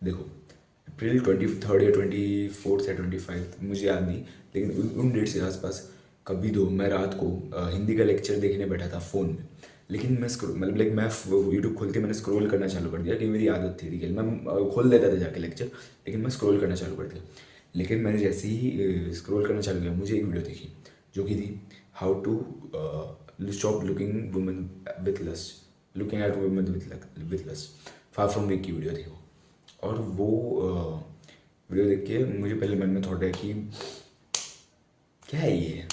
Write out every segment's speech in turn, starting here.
देखो, अप्रैल 23rd या 24th या 25th मुझे याद नहीं, लेकिन उन डेट्स के आसपास कभी दो मैं रात को हिंदी का लेक्चर देखने बैठा था फ़ोन में। लेकिन मैं मतलब लाइक मैं यूट्यूब खोल के मैंने स्क्रॉल करना चालू कर दिया, कि मेरी आदत थी, ठीक है, मैं खोल देता था जाके लेक्चर, लेकिन मैं स्क्रॉल करना चालू कर दिया। लेकिन मैंने जैसे ही स्क्रॉल करना चालू किया, मुझे एक वीडियो दिखी जो कि थी how to stop looking women with lust, looking at women with lust, far from weak की वीडियो थी वो। और वो वीडियो देख के मुझे पहले मन में थॉट है कि क्या है ये,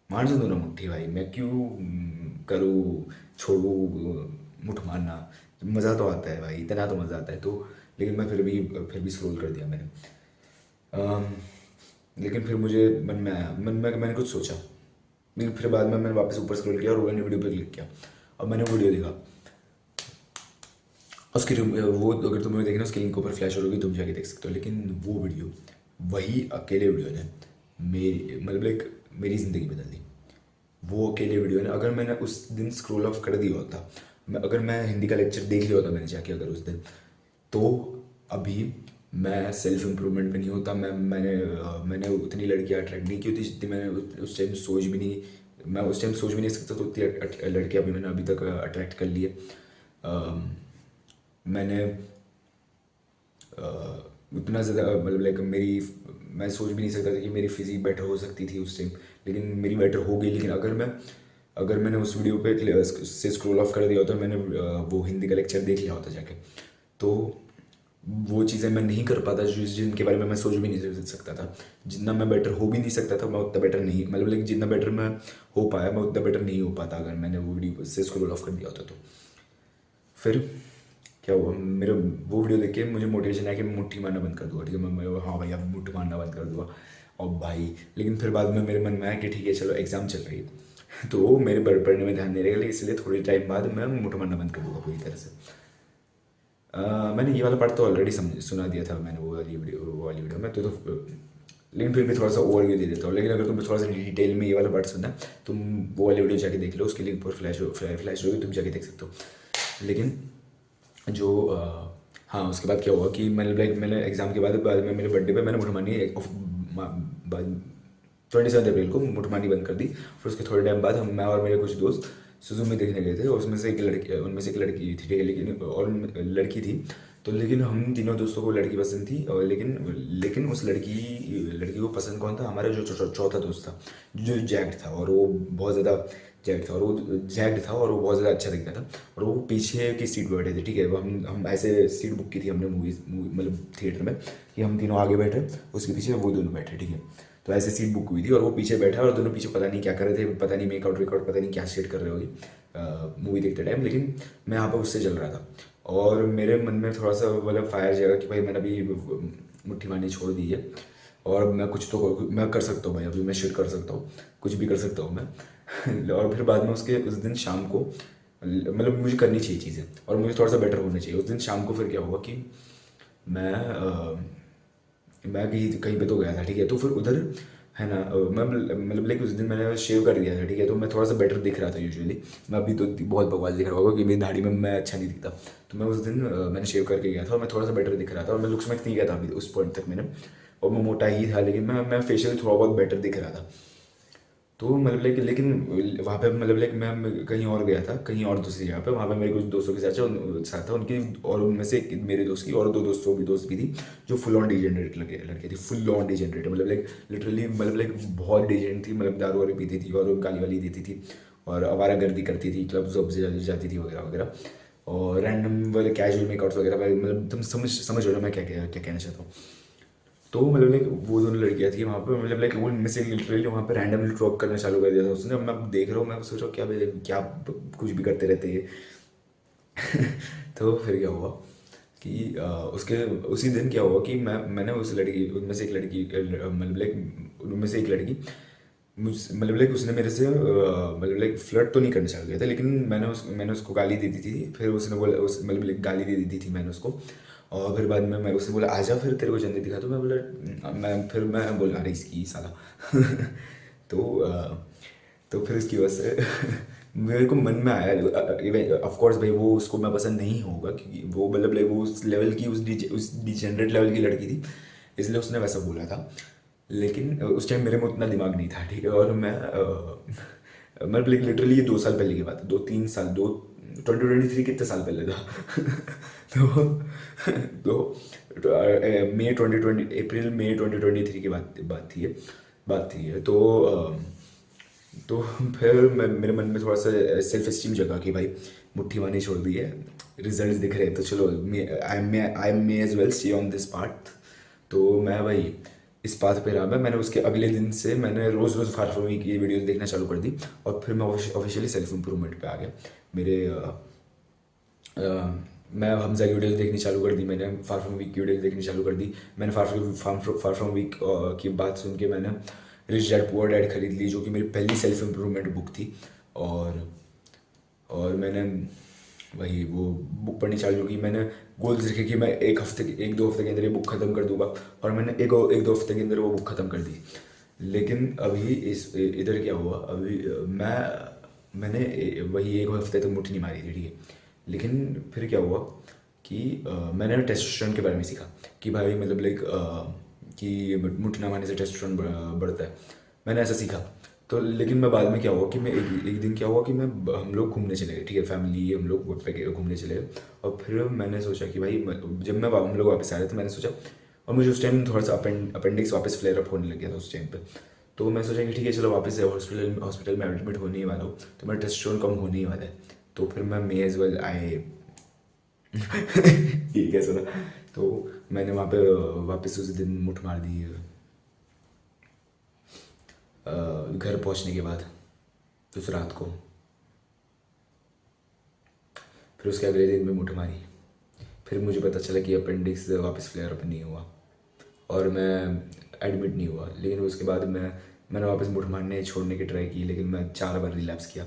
मार से दो ना मुट्ठी भाई, मैं क्यों करूँ, छोड़ूँ मुठ मारना। मज़ा तो आता है भाई, इतना तो मज़ा आता है, तो लेकिन मैं फिर भी स्क्रॉल कर दिया मैंने। अम, लेकिन फिर मुझे मन में आया, मन में मैंने कुछ सोचा, लेकिन फिर बाद में मैंने वापस ऊपर स्क्रॉल किया और मैंने वीडियो पे क्लिक किया और मैंने वो वीडियो देखा। उसकी वो अगर तुम्हें देखना उसकी लिंक ऊपर फ्लैश हो रही, तुम जाके देख सकते हो। लेकिन वो वीडियो, वही अकेले वीडियो ने मेरी मतलब लाइक मेरी ज़िंदगी बदल दी। वो अकेले वीडियो ने, अगर मैंने उस दिन स्क्रॉल ऑफ कर दिया होता, अगर मैं हिंदी का लेक्चर देख लिया होता मैंने जाके अगर उस दिन, तो अभी मैं सेल्फ इम्प्रूवमेंट पे नहीं होता। मैंने उतनी लड़कियाँ अट्रैक्ट नहीं की होती जितनी मैंने उस टाइम सोच भी नहीं, मैं उस टाइम सोच भी नहीं सकता, तो उतनी लड़कियाँ अभी मैंने अभी तक अट्रैक्ट कर लिए। मैंने उतना ज़्यादा मतलब लाइक मेरी, मैं सोच भी नहीं सकता था कि मेरी फिजिक बेटर हो सकती थी उस टाइम, लेकिन मेरी बेटर हो गई। लेकिन अगर मैंने उस वीडियो पे से स्क्रॉल ऑफ कर दिया होता, मैंने वो हिंदी का लेक्चर देख लिया होता जाके, तो वो चीज़ें मैं नहीं कर पाता जो जिनके बारे में मैं सोच भी नहीं सकता था। जितना मैं बेटर हो भी नहीं सकता था, मैं उतना बेटर नहीं, मतलब लाइक जितना बेटर मैं हो पाया, मैं उतना बेटर नहीं हो पाता अगर मैंने वो वीडियो से स्क्रॉल ऑफ कर दिया होता तो। फिर क्या हुआ, मेरे वो वीडियो देख के मुझे मोटिवेशन आया कि मैं मुट्ठी मारना बंद कर दूंगा, ठीक है, हाँ भाई अब मुट्ठी मारना बंद कर दूंगा। और भाई लेकिन फिर बाद में मेरे मन में आया कि ठीक है चलो एग्ज़ाम चल रही है तो वो मेरे पढ़ने में ध्यान नहीं रहेगा, इसलिए थोड़ी टाइम बाद मैं मुट्ठी मारना बंद कर दूंगा पूरी तरह से। मैंने ये वाला पार्ट तो ऑलरेडी समझ सुना दिया था मैंने वो वाली वीडियो में, तो लेकिन फिर भी थोड़ा सा ओवरव्यू दे देता हूँ। लेकिन अगर तुम्हें थोड़ा सा डिटेल में ये वाला पार्ट सुनना है, तुम वो वाली वीडियो जाके देख लो, उसके लिंक पर फ्लैश होगी, तुम जाके देख सकते हो। लेकिन जो हाँ, उसके बाद क्या हुआ कि मैंने एग्ज़ाम के बाद में मेरे बर्थडे पे मैंने मुठमानी 27 अप्रैल को मुठमानी बंद कर दी। फिर उसके थोड़े टाइम बाद हम, मैं और मेरे कुछ दोस्त सुजुमी देखने गए थे, और उनमें से एक लड़की थी, ठीक है, लेकिन और लड़की थी, तो लेकिन हम तीनों दोस्तों को लड़की पसंद थी, और लेकिन लेकिन उस लड़की को पसंद कौन था, हमारा जो चौथा दोस्त था जो जैक्ट था, और वो बहुत ज़्यादा जैक्ट था और वो बहुत ज़्यादा अच्छा दिखता था, और वो पीछे की सीट पर बैठे थे, ठीक है। वो हम ऐसे सीट बुक की थी हमने मतलब थिएटर में, कि हम तीनों आगे बैठे, उसके पीछे वो दोनों बैठे, ठीक है। तो ऐसे सीट बुक हुई थी और वो पीछे बैठा, और दोनों पीछे पता नहीं क्या कर रहे थे, पता नहीं मेकआउट वेकआउट, पता नहीं क्या शेड कर रहे होगी मूवी देखते टाइम। लेकिन मैं यहाँ पर उससे चल रहा था, और मेरे मन में थोड़ा सा मतलब फायर जाएगा कि भाई मैंने अभी मुट्ठी मारनी छोड़ दी है, और मैं कुछ तो मैं कर सकता हूँ भाई, अभी मैं शेड कर सकता हूँ, कुछ भी कर सकता हूँ मैं और फिर बाद में उस दिन शाम को, मतलब मुझे करनी चाहिए चीज़ें और मुझे थोड़ा सा बेटर होना चाहिए। उस दिन शाम को फिर क्या हुआ कि मैं मैं कहीं कहीं पे तो गया था, ठीक है, तो फिर उधर है ना, मैं मतलब लाइक उस दिन मैंने शेव कर दिया था, ठीक है, तो मैं थोड़ा सा बेटर दिख रहा था यूजुअली। मैं अभी तो बहुत बकवास दिख रहा होगा कि मेरी दाढ़ी में मैं अच्छा नहीं दिखता, तो मैं उस दिन मैंने शेव करके गया था और मैं थोड़ा सा बेटर दिख रहा था, और मैं लुक्स में नहीं गया था अभी उस पॉइंट तक मैंने, और मैं मोटा ही था, लेकिन मैं फेशियल थोड़ा बहुत बेटर दिख रहा था। तो मतलब लाइक लेकिन वहाँ पे मतलब लाइक मैं कहीं और गया था, कहीं और दूसरी जगह पे, वहाँ पे मेरे कुछ दोस्तों के साथ था उनकी, और उनमें से मेरे दोस्त की और दो दोस्त भी थी जो फुल ऑन डिजेनरेट लड़के थी, फुल ऑन डिजेनरेट, मतलब लाइक लिटरली, मतलब लाइक बहुत डिजेंट थी, मतलब दारू वारू पीती थी और गाली वाली देती थी और आवारागर्दी करती थी, क्लब्स वब्स जाती थी वगैरह वगैरह, और रैंडम वाले कैजुअल मेकआउट्स वगैरह, मतलब तुम समझ रहे हो मैं क्या क्या क्या कहना चाहता हूँ। तो मतलब लाइक वो दोनों लड़कियाँ थी वहाँ पे, मतलब लाइक वो उनमें से लिटरली वहाँ पे रैंडमली ड्रॉप करना चालू कर दिया था उसने। मैं देख रहा हूँ, मैं सोच रहा हूँ क्या क्या कुछ भी करते रहते हैं तो फिर क्या हुआ कि उसके उसी दिन क्या हुआ कि मैंने उस लड़की, उनमें से एक लड़की, मतलब लाइक उनमें से एक लड़की मतलब लाइक उसने मेरे से मतलब लाइक फ्लर्ट तो नहीं करना चालू किया था, लेकिन मैंने उसको गाली दे दी थी। फिर उसने बोला मतलब लाइक गाली दे दी थी मैंने उसको, और फिर बाद में मैं उसने बोला आजा फिर तेरे को जल्दी दिखा, तो मैं बोला मैं बोला अरे इसकी साला तो फिर उसकी वजह से मेरे को मन में आया, ऑफ कोर्स भाई वो उसको मैं पसंद नहीं होगा क्योंकि वो मतलब लाइक वो उस लेवल की उस डिजेनरेट लेवल की लड़की थी, इसलिए उसने वैसा बोला था। लेकिन उस टाइम मेरे में उतना दिमाग नहीं था, ठीक है। और मैं मतलब लिटरली ये 2 साल पहले की बात है, 2-3 साल, 2023 कितने साल पहले था मई 2020, अप्रैल मई 2023 की बात थी ये तो फिर मेरे मन में थोड़ा सा सेल्फ एस्टीम जगा कि भाई मुट्ठी मारनी छोड़ दी है, रिजल्ट्स दिख रहे हैं, तो चलो I may as well stay on this path. तो मैं भाई इस पाथ पे रहा। मैंने उसके अगले दिन से मैंने रोज़ रोज़ फारफमी की वीडियोस देखना चालू कर दी, और फिर मैं ऑफिशियली सेल्फ इम्प्रूवमेंट पे आ गया। मेरे मैं हमजा की वीडियोस देखनी चालू कर दी, मैंने फार फ्रॉम वीक की वीडियोस देखनी चालू कर दी। मैंने फार फ्रॉम वीक की बात सुन के मैंने रिच डैड पुअर डैड खरीद ली, जो कि मेरी पहली सेल्फ इम्प्रूवमेंट बुक थी। और मैंने वही वो बुक पढ़नी चालू की। मैंने गोल्स रखे कि मैं 1-2 हफ्ते के अंदर ये बुक ख़त्म कर दूंगा, और मैंने 1-2 हफ्ते के अंदर वो बुक ख़त्म कर दी। लेकिन अभी इधर क्या हुआ, अभी मैंने वही 1 हफ्ते तक मुट्ठी नहीं मारी थी, ठीक है। लेकिन फिर क्या हुआ कि मैंने टेस्टोस्टेरोन के बारे में सीखा कि भाई मतलब लाइक कि मुट्ठी ना मारने से टेस्टोस्टेरोन बढ़ता है, मैंने ऐसा सीखा। तो लेकिन मैं बाद में क्या हुआ कि मैं एक दिन क्या हुआ कि हम लोग घूमने चले गए, ठीक है, फैमिली हम लोग घूमने चले गए। और फिर मैंने सोचा कि भाई जब हम लोग वापस आ रहे थे, मैंने सोचा, और मुझे उस टाइम थोड़ा सा अपेंडिक्स वापस फ्लेयर अप होने लग गया था उस टाइम पे। तो मैं सोचा कि ठीक है चलो वापस से हॉस्पिटल में एडमिट होने ही वाला हूँ, तो मेरा टेस्टोस्टेरोन कम होने ही वाला है। तो फिर मैं मे एज वेल आए ठीक है सुना। तो मैंने वहाँ पे वापस उस दिन मुठ मार दी घर पहुँचने के बाद, उस रात को। फिर उसके अगले दिन में मुठ मारी। फिर मुझे पता चला कि अपेंडिक्स वापस फ्लेयर अप नहीं हुआ, और मैं एडमिट नहीं हुआ। लेकिन उसके बाद मैंने वापस मुठ मारने छोड़ने की ट्राई की, लेकिन मैं 4 बार रिलैप्स किया।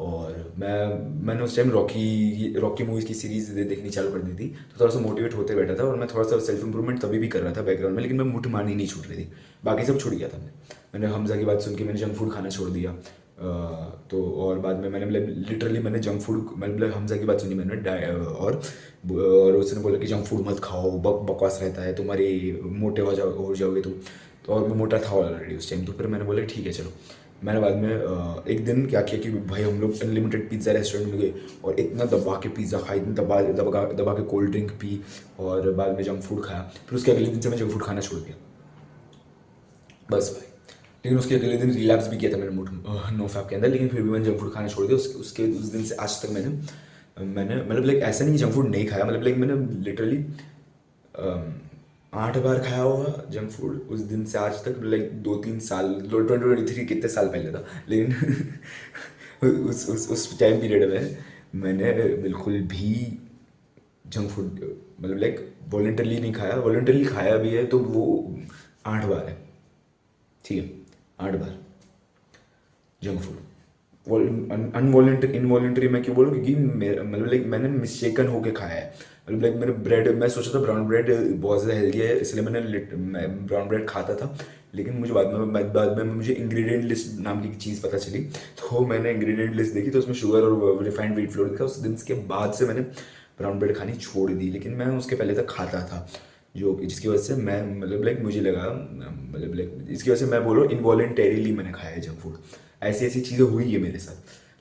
और मैंने उस टाइम रॉकी मूवीज़ की सीरीज़ देखनी चालू कर दी थी, तो थोड़ा सा मोटिवेट होते बैठा था। और मैं थोड़ा सा सेल्फ इंप्रूवमेंट तभी भी कर रहा था बैकग्राउंड में, लेकिन मैं मुठ मारनी नहीं छूट रही थी, बाकी सब छूट गया था। मैंने हमजा की बात सुन के मैंने जंक फूड खाना छोड़ दिया। तो और बाद में मैंने मतलब लिटरली मैंने जंक फूड मतलब हमजा की बात सुनी मैंने और उसने बोला कि जंक फूड मत खाओ, बकवास रहता है, तुम्हारे मोटे हो जाओगे तुम। तो और मैं मोटा था ऑलरेडी उस टाइम, तो फिर मैंने बोला ठीक है चलो। मैंने बाद में एक दिन क्या किया कि भाई हम लोग अनलिमिटेड पिज़्ज़ा रेस्टोरेंट में गए, और इतना दबा के पिज़्ज़ा खाई, इतना दबा के कोल्ड ड्रिंक पी, और बाद में जंक फूड खाया। फिर उसके अगले दिन से मैं जंक फूड खाना छोड़ दिया, बस भाई। लेकिन उसके अगले दिन रिलैप्स भी किया था मैंने नो फैप के अंदर, लेकिन फिर भी मैंने जंक फूड खाना छोड़ दिया। उस दिन से आज तक मैंने मतलब लाइक ऐसा नहीं जंक फूड नहीं खाया, मतलब लाइक मैंने लिटरली 8 बार खाया होगा जंक फूड उस दिन से आज तक, लाइक 2-3 साल, 2023 कितने साल पहले था, लेकिन उस टाइम पीरियड में मैंने बिल्कुल भी जंक फूड मतलब लाइक वॉलेंटरली नहीं खाया। वॉलेंटरली खाया भी है तो वो 8 बार है, ठीक है, 8 बार जंक फूड। अनवॉलेंटरी इनवॉलेंटरी मैं क्यों बोलूँ, क्योंकि मतलब लाइक मैंने मिस्टेकन होके खाया है। मतलब लाइक मैंने ब्रेड, मैं सोचा था ब्राउन ब्रेड बहुत ज़्यादा हेल्दी है, इसलिए मैं ब्राउन ब्रेड खाता था। लेकिन मुझे बाद में मुझे इंग्रेडिएंट लिस्ट नाम की चीज़ पता चली, तो मैंने इंग्रेडिएंट लिस्ट देखी, तो उसमें शुगर और रिफाइंड व्हीट फ्लोर दिखा। उस दिन के बाद से मैंने ब्राउन ब्रेड खानी छोड़ दी, लेकिन मैं उसके पहले तक खाता था, जिसकी वजह से मैं मतलब लाइक मुझे लगा मतलब लाइक इसकी वजह से मैं बोलो इनवॉलेंटरीली मैंने खाया है जंक फूड। ऐसी ऐसी चीज़ें हुई है मेरे साथ,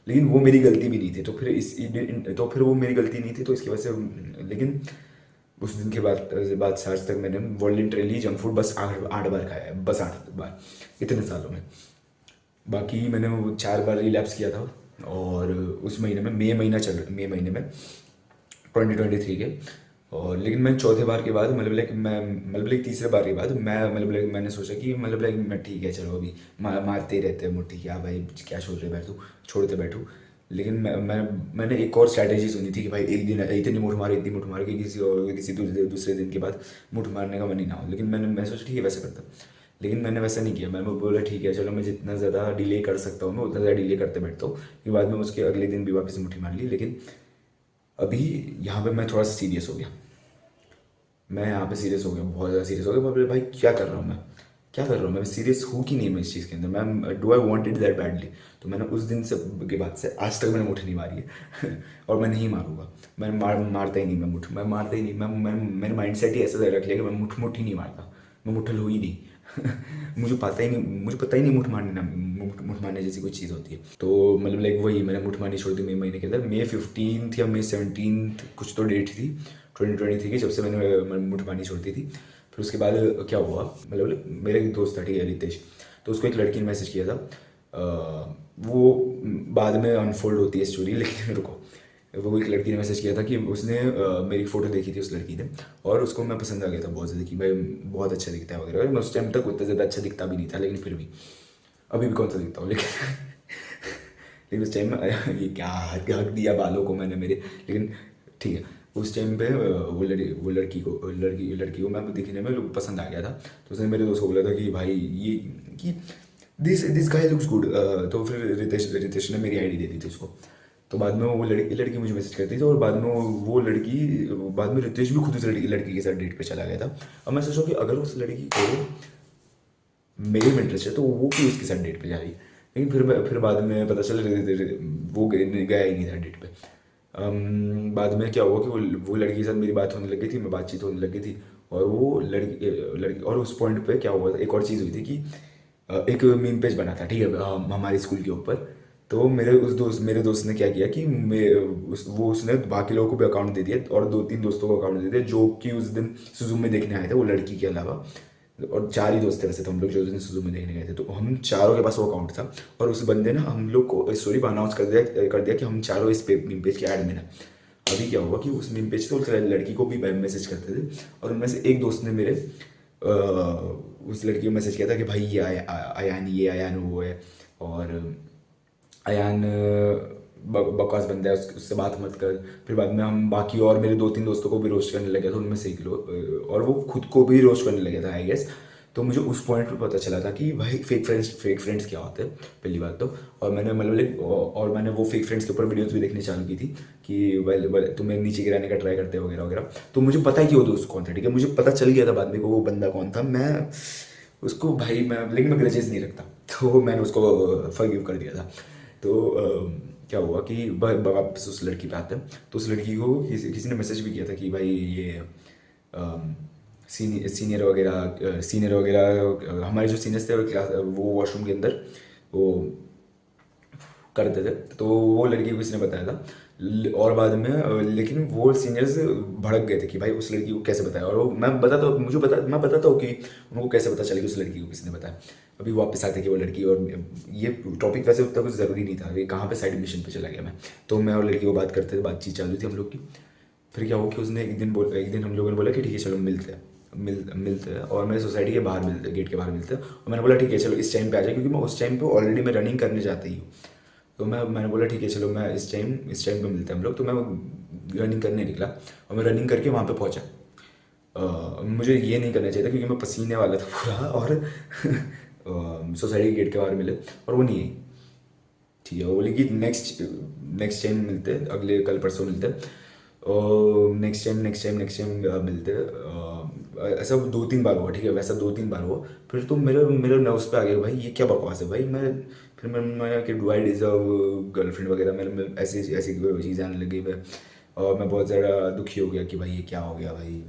लेकिन वो मेरी गलती भी नहीं थी। तो फिर वो मेरी गलती नहीं थी, तो इसकी वजह से लेकिन उस दिन के बाद से आज तक मैंने वॉलेंटरीली जंक फूड बस 8 बार खाया है, बस 8 बार इतने सालों में। बाकी मैंने वो 4 बार रिलैप्स किया था। और उस महीने में मई महीने में 2023 के। और लेकिन मैं चौथे बार के बाद मतलब लाइक तीसरे बार के बाद मैं मतलब लाइक मैंने सोचा कि मतलब लाइक मैं ठीक है चलो अभी मारते ही रहते हैं मुट्ठी, क्या भाई क्या छोड़ते बैठूँ। लेकिन मैंने एक और स्ट्रैटेजी सुनी थी कि भाई एक दिन इतनी मुठ मारे कि किसी दूसरे दिन के बाद मुठ मारने का मन ही ना हो। लेकिन मैं सोचा ठीक है वैसे करता, लेकिन मैंने वैसा नहीं किया। मैंने बोला ठीक है चलो मैं जितना ज़्यादा डिले कर सकता हूँ मैं उतना ज़्यादा डिले करते बैठता हूँ, फिर बाद में उसके अगले दिन भी वापस मुट्ठी मार ली। लेकिन अभी यहाँ पे मैं थोड़ा सा सीरियस हो गया, मैं यहाँ पे सीरियस हो गया, बहुत ज़्यादा सीरियस हो गया। मैं बोला भाई क्या कर रहा हूँ मैं, क्या कर रहा हूँ मैं सीरियस हूँ कि नहीं मैं इस चीज़ के अंदर, मैं do I want it that badly. तो मैंने उस दिन से के बाद से आज तक मैंने मुठ नहीं मारी है और मैं नहीं मारूंगा। मैं मारता ही नहीं, मैं मुठ मैं मारता ही नहीं। मैंने माइंड सेट ही ऐसा रख लिया कि मैं मुठ ही नहीं मारता, मैं मुठल हो ही नहीं मुझे पता ही नहीं मुठ मारने जैसी कोई चीज़ होती है। तो मतलब लाइक वही मैंने मुठ मारनी छोड़ दी मई महीने के अंदर। May 15 या May 17 कुछ तो डेट थी 2023 की, जब से मैंने मुठ मारनी छोड़ दी थी। फिर उसके बाद क्या हुआ, मतलब मेरा एक दोस्त था, ठीक है, रितेश। तो उसको एक लड़की ने मैसेज किया था। वो बाद में अनफोल्ड होती है स्टोरी, लेकिन रुको। वो एक लड़की ने मैसेज किया था कि उसने मेरी फ़ोटो देखी थी उस लड़की ने, और उसको मैं पसंद आ गया था बहुत ज़्यादा कि भाई बहुत अच्छा दिखता है वगैरह। मैं उस टाइम तक उतना ज़्यादा अच्छा दिखता भी नहीं था, लेकिन फिर भी अभी भी कौन सा दिखता हूँ, लेकिन उस टाइम में ये क्या हक दिया बालों को मैंने मेरे, लेकिन ठीक है। उस टाइम पे वो लड़की को मैं दिखने में पसंद आ गया था। तो उसने मेरे दोस्त को बोला था कि भाई ये कि दिस गाय लुक्स गुड। तो फिर रितेश ने मेरी आईडी दे दी थी उसको। तो बाद में वो लड़की मुझे मैसेज करती थी, और बाद में बाद में रितेश भी खुद उस लड़की के साथ डेट पे चला गया था। अब मैं सोचा कि अगर उस लड़की को मेरे में इंटरेस्ट है तो वो क्यों उसके साथ डेट पे जा रही है। लेकिन फिर बाद में पता चला वो गया ही नहीं था डेट पे। बाद में क्या हुआ कि वो लड़की के साथ मेरी बात होने लगी थी, मैं बातचीत होने लगी थी। और वो लड़की और उस पॉइंट पे क्या हुआ था, एक और चीज़ हुई थी कि एक मीम पेज बना था, ठीक है, हमारे स्कूल के ऊपर। तो मेरे दोस्त ने क्या किया कि उसने बाकी लोगों को भी अकाउंट दे दिया, और 2-3 दोस्तों को अकाउंट दे दिया जो कि उस दिन सुजुम में देखने आए थे, वो लड़की के अलावा। और 4 ही दोस्त थे वैसे तो हम लोग जो उस दिन सुजुम में देखने गए थे। तो हम चारों के पास वो अकाउंट था, और उस बंदे ने हम लोग को स्टोरी पर अनाउंस कर दिया कि हम चारों इस मीम पेज के एडमिन है। अभी क्या हुआ कि उस मीम पेज से उस लड़की को भी मैसेज करते थे, और उनमें से एक दोस्त ने मेरे उस लड़की को मैसेज किया था कि भाई ये अयान वो है, और अयान बकवास बंदा है, उससे बात मत कर। फिर बाद में हम बाकी और मेरे 2-3 दोस्तों को भी रोस्ट करने लगे थे, उनमें से एक लोग, और वो खुद को भी रोस्ट करने लगे था आई गेस। तो मुझे उस पॉइंट पे पता चला था कि भाई फेक फ्रेंड्स क्या होते हैं, पहली बात तो। और मैंने मतलब और मैंने वो फेक फ्रेंड्स के ऊपर वीडियोस भी देखनी चालू की थी कि तुम्हें नीचे गिराने का ट्राई करते हैं वगैरह वगैरह। तो मुझे पता है कि वो दोस्त कौन था, ठीक है, मुझे पता चल गया था बाद में को वो बंदा कौन था। मैं उसको भाई लेकिन मैं ग्रजेस नहीं रखता, तो मैंने उसको फॉरगिव कर दिया था। तो क्या हुआ कि वापस उस लड़की पे आते हैं। तो उस लड़की को किसी ने मैसेज भी किया था कि भाई ये सीनियर वगैरह हमारे जो सीनियर्स थे क्लास वो वॉशरूम के अंदर वो करते थे। तो वो लड़की को किसी ने बताया था, और बाद में लेकिन वो सीनियर्स भड़क गए थे कि भाई उस लड़की को कैसे बताया। और वो मैं बताता हूँ कि उनको कैसे पता चला कि उस लड़की को किसने बताया। अभी वापस आते कि वो लड़की, और ये टॉपिक वैसे उतना कुछ ज़रूरी नहीं था, ये कहाँ पे साइड मिशन पे चला गया मैं। तो मैं और लड़की को बात करते थे, बातचीत चालू थी हम लोग की। फिर क्या हुआ कि उसने एक दिन हम लोगों ने बोला कि ठीक है चलो मिलते हैं, और मेरे सोसाइटी के बाहर मिलते, गेट के बाहर मिलते हैं। और मैंने बोला ठीक है चलो इस टाइम पे आ जाए, क्योंकि मैं उस टाइम पे ऑलरेडी मैं रनिंग करने जाती हूँ। तो मैंने बोला ठीक है चलो मैं इस टाइम पे मिलते हैं हम लोग। तो मैं रनिंग करने निकला, और मैं रनिंग करके वहाँ पे पहुँचा। मुझे ये नहीं करना चाहिए था क्योंकि मैं पसीने वाला था पूरा, और सोसाइटी के गेट के बाहर मिले और वो नहीं आई। ठीक है, वो बोली कि नेक्स्ट टाइम मिलते हैं, अगले कल परसों मिलते हैं, और नेक्स्ट टाइम मिलते हैं। ऐसा 2-3 बार हुआ, ठीक है, वैसा 2-3 बार हुआ। फिर तो मेरे नर्व्स पे आ गया भाई ये क्या बकवास है भाई। फिर मैं कि डू आई डिजर्व गर्लफ्रेंड वगैरह, मेरे ऐसी ऐसी चीज़ें आने लगी। और मैं बहुत ज़्यादा दुखी हो गया कि भाई ये क्या हो गया भाई,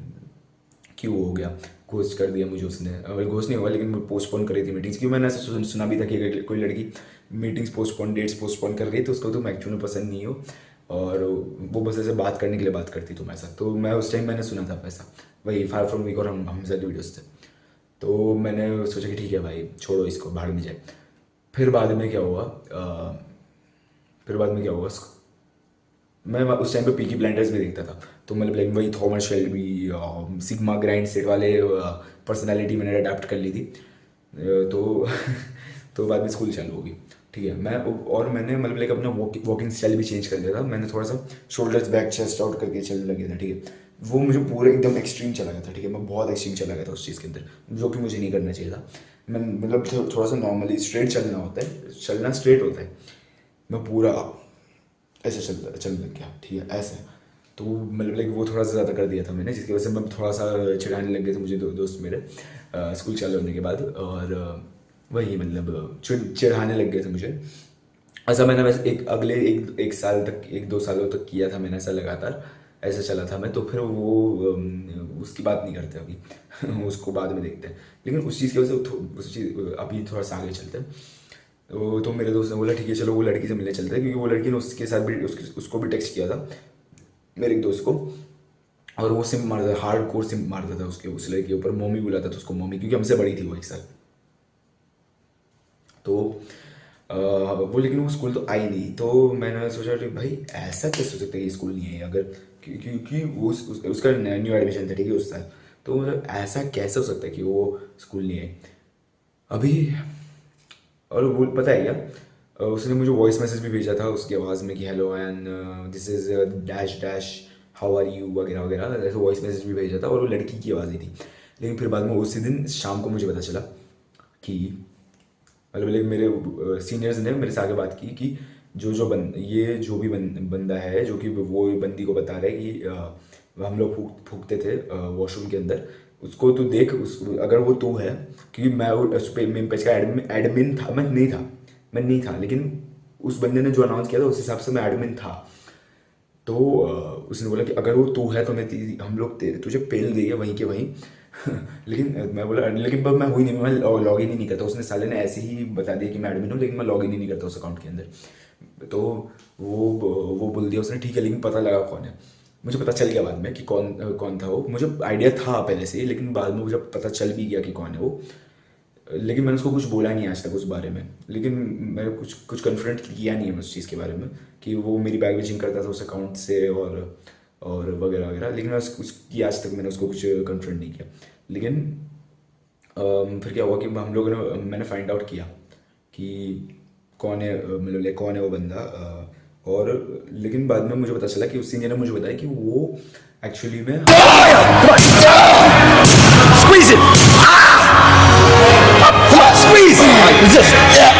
क्यों हो गया। घोस्ट कर दिया मुझे उसने, घोस्ट नहीं हुआ लेकिन पोस्टपोन कर रही थी मीटिंग्स, क्योंकि मैंने ऐसा सुना भी था कि अगर कोई लड़की मीटिंग्स पोस्टपोन, डेट्स पोस्टपोन कर रही है तो उसको तुम एक्चुअली पसंद नहीं हो, और वो बस ऐसे बात करने के लिए बात करती तुम्हारे साथ। तो मैं उस टाइम मैंने सुना था वैसा, वही फार फ्रॉम वीक और हम साथ वीडियोस थे। तो मैंने सोचा कि ठीक है भाई छोड़ो इसको, भाड़ में जाए। फिर बाद में क्या हुआ मैं उस टाइम पे पीकी ब्लाइंडर्स भी देखता था। तो मतलब लाइक वही Thomas Shelby, sigma grind set वाले पर्सनालिटी मैंने अडेप्ट कर ली थी। तो तो बाद में स्कूल चालू होगी, ठीक है। मैंने मतलब लाइक अपना वॉकिंग स्टाइल भी चेंज कर दिया था। मैंने थोड़ा सा शोल्डर्स बैक चेस्ट आउट करके चलने लगे था, ठीक है। वो मुझे पूरा एकदम एक्सट्रीम चला गया था, ठीक है, मैं बहुत एक्सट्रीम चला गया था उस चीज़ के अंदर, जो कि मुझे नहीं करना चाहिए था। मैं मतलब थोड़ा सा नॉर्मली स्ट्रेट चलना होता है, चलना स्ट्रेट होता है। मैं पूरा ऐसे चलने लग गया, ठीक है, ऐसे। तो मतलब लाइक वो थोड़ा सा ज़्यादा कर दिया था मैंने, जिसकी वजह से मैं थोड़ा सा चिढ़ाने लग गए थे मुझे दोस्त मेरे स्कूल चालू होने के बाद। और वही मतलब चिढ़ाने लग गए थे मुझे। ऐसा मैंने वैसे एक साल तक, 1-2 सालों तक किया था मैंने, ऐसा लगातार ऐसा चला था मैं। तो फिर वो उसकी बात नहीं करते अभी उसको बाद में देखते हैं। लेकिन उस चीज़ की वजह से उस चीज़ अभी थोड़ा सा आगे चलते हैं। तो मेरे दोस्त ने बोला ठीक है चलो वो लड़की से मिलने चलते हैं, क्योंकि वो लड़की ने उसके साथ भी उसको भी टेक्स्ट किया था मेरे एक दोस्त को। और वो सिम मारता था, हार्ड कोर सिम मारता था उसके उस लड़के के ऊपर, मम्मी बुलाता था उसको मम्मी, क्योंकि हमसे बड़ी थी वो 1 साल। तो वो लेकिन वो स्कूल तो आई नहीं। तो मैंने सोचा कि भाई ऐसा कैसे हो सकता है कि स्कूल नहीं है, अगर क्योंकि वो उसका न्यू एडमिशन था ठीक है उस साल। तो मतलब ऐसा कैसे हो सकता है कि वो स्कूल नहीं आई अभी। और वो पता है क्या, उसने मुझे वॉइस मैसेज भी भेजा था उसकी आवाज़ में कि hello and this is dash dash how are you वगैरह वगैरह, ऐसे वॉइस मैसेज भी भेजा था और वो लड़की की आवाज़ ही थी। लेकिन फिर बाद में उसी दिन शाम को मुझे पता चला कि मतलब लाइक मेरे सीनियर्स ने मेरे से आगे बात की कि जो भी बंदा है जो कि वो बंदी को बता रहे कि हम लोग फूकते थे वॉशरूम के अंदर, उसको तू देख अगर वो तू है, क्योंकि मैं उस पे मेम पेज का एडमिन था, मैं नहीं था लेकिन उस बंदे ने जो अनाउंस किया था उस हिसाब से मैं एडमिन था। तो उसने बोला कि अगर वो तू है तो हम लोग तुझे पेल देंगे वहीं के वहीं लेकिन मैं बोला लेकिन पर मैं हुई नहीं, मैं लॉग इन ही नहीं करता। उसने साले ने ऐसे ही बता दिया कि मैं एडमिन हूँ, लेकिन मैं लॉग इन ही नहीं करता उस अकाउंट के अंदर। तो वो बोल दिया उसने ठीक है, लेकिन पता लगा कौन है। मुझे पता चल गया बाद में कि कौन कौन था वो, मुझे आइडिया था पहले से ही, लेकिन बाद में मुझे पता चल भी गया कि कौन है वो। लेकिन मैंने उसको कुछ बोला नहीं आज तक उस बारे में, लेकिन मैंने कुछ कन्फ्रंट किया नहीं है उस चीज़ के बारे में कि वो मेरी बैग विचिंग करता था उस अकाउंट से और वगैरह वगैरह। लेकिन मैं उसकी आज तक मैंने उसको कुछ कन्फ्रंट नहीं किया। लेकिन फिर क्या हुआ कि हम लोगों ने मैंने फाइंड आउट किया कि कौन है, मतलब लाइक कौन है वो बंदा। और लेकिन बाद में मुझे पता चला कि उस सीनियर ने मुझे बताया कि वो एक्चुअली में Squeeze it! Ah! Come on, squeeze! Resist!